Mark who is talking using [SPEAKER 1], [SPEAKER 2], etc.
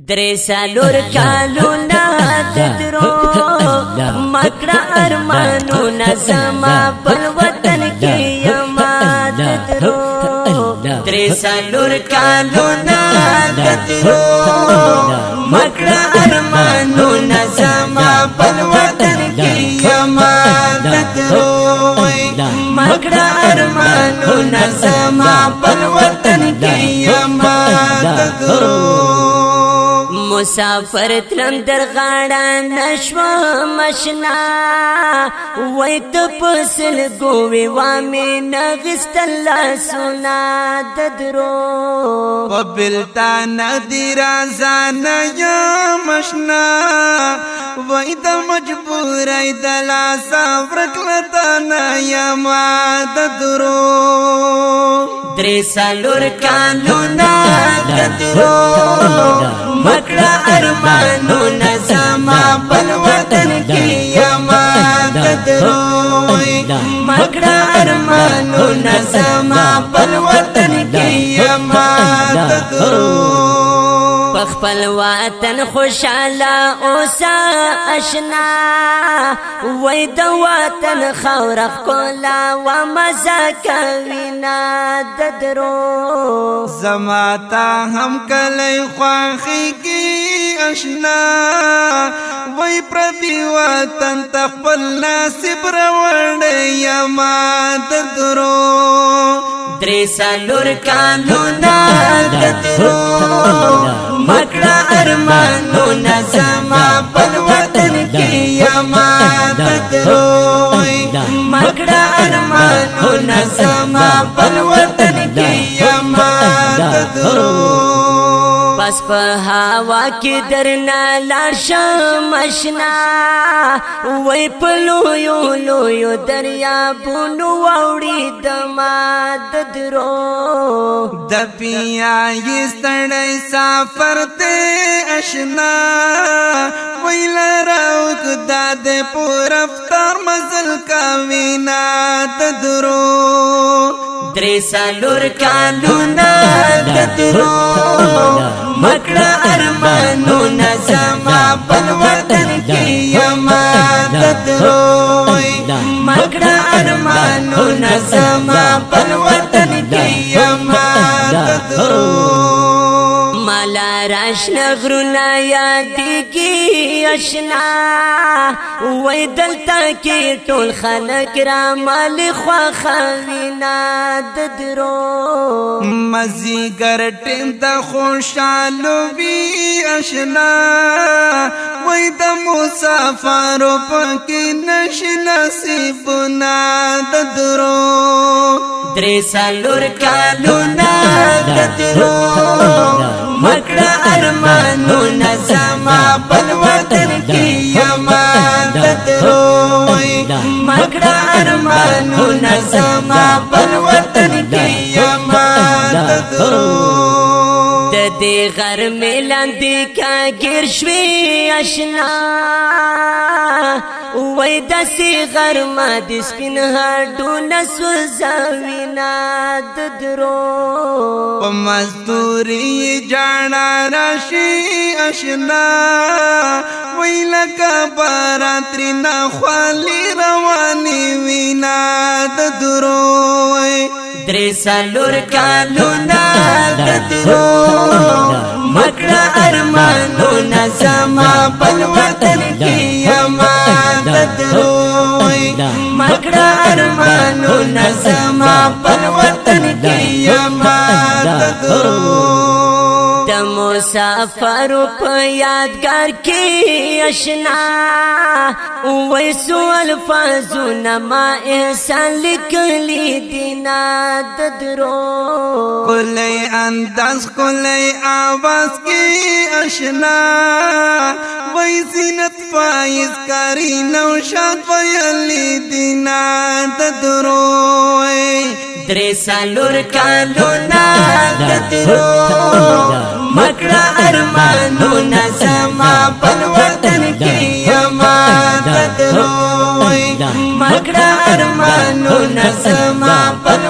[SPEAKER 1] درې څلور کالونه درو مکړه ارمانونه زما پر وطن کې یما درو درې څلور کالونه درو مکړه ارمانونه زما پر وطن کې یما درو مکړه ارمانونه زما پر وطن کې یما درو مسافر تلم در غاړه نشو مشنا وای ته پسل ګوي وامه نغستل سنا ددرو
[SPEAKER 2] وبلتا ندیر ازان یا مشنا وای ته مجبور ای دلا سفرکلتا یا ما ددرو
[SPEAKER 1] درې څلور کالونه ددرو مکړه ارمانونه زما پر وطن کې یما ددرو مکړه ارمانونه زما پر وطن کې یما ددرو پخپل وطن خوشاله اوسه اشنا وای د وطن خاور کولا و مزه کوینا ددرو
[SPEAKER 2] زما تا هم کلی خواخی کی اشنا وای پردی وطن تخپل نصیب روړ یما ددرو
[SPEAKER 1] درې څلور کالونه ددرو مکړه ارمانونه زما پر وطن کې یما ددرو مکړه ارمانونه زما پر وطن کې یما ددرو پس په هوا کې درنا لاشم اشنا وای په لویو لویو دریابونو وړي دما ددرو
[SPEAKER 2] د پیا یستړی سفر ته اشنا ویل راوک داد پور افطار مزل کا وینا ددرو
[SPEAKER 1] درې څلور کالونه ددرو مکړه ارمانونه زما پر وطن کې یما ددرو مکړه ارمانونه زما پر وطن کې یما ددرو مالا راشنا غرونا یادېږي اشنا وای دلته کې ټول خلک را مال خواخوینا ددرو
[SPEAKER 2] مزیګر ټیم د خوشالو وی اشنا وای د مسافرو پکې نش نصیبنا ددرو
[SPEAKER 1] درې څلور کالونه ددرو مکړه ارمانونه زما پر وطن کې یما ددرو مکړه ارمانونه زما پر وطن کې یما ددرو د دې غر ملاندې کا ګر شوي اشنا وای داسې غر ما د سپین هډونه سوځوینا ددرو
[SPEAKER 2] په مزدوري جانا راشي اشنا وای لکه باراتری نه خالي رواني وینا ددرو
[SPEAKER 1] درې څلور کالونه ددرو مکړه ارمانونه زما پر وطن کې یما ددرو مکړه ارمانونه زما پر وطن کې یما ددرو د مسافر په یادګار کې اشنا وای سو الفاظونه ما احسان لیکلی دینا ددرو
[SPEAKER 2] کلی انداز کلی آواز کی اشنا وای زینت فائز کاری نوشاد ویلی دینا ددرو
[SPEAKER 1] درې څلور کالونه ددرو مکړه ارمانونه زما پر وطن کې یما ددرو مکړه ارمانونه زما پر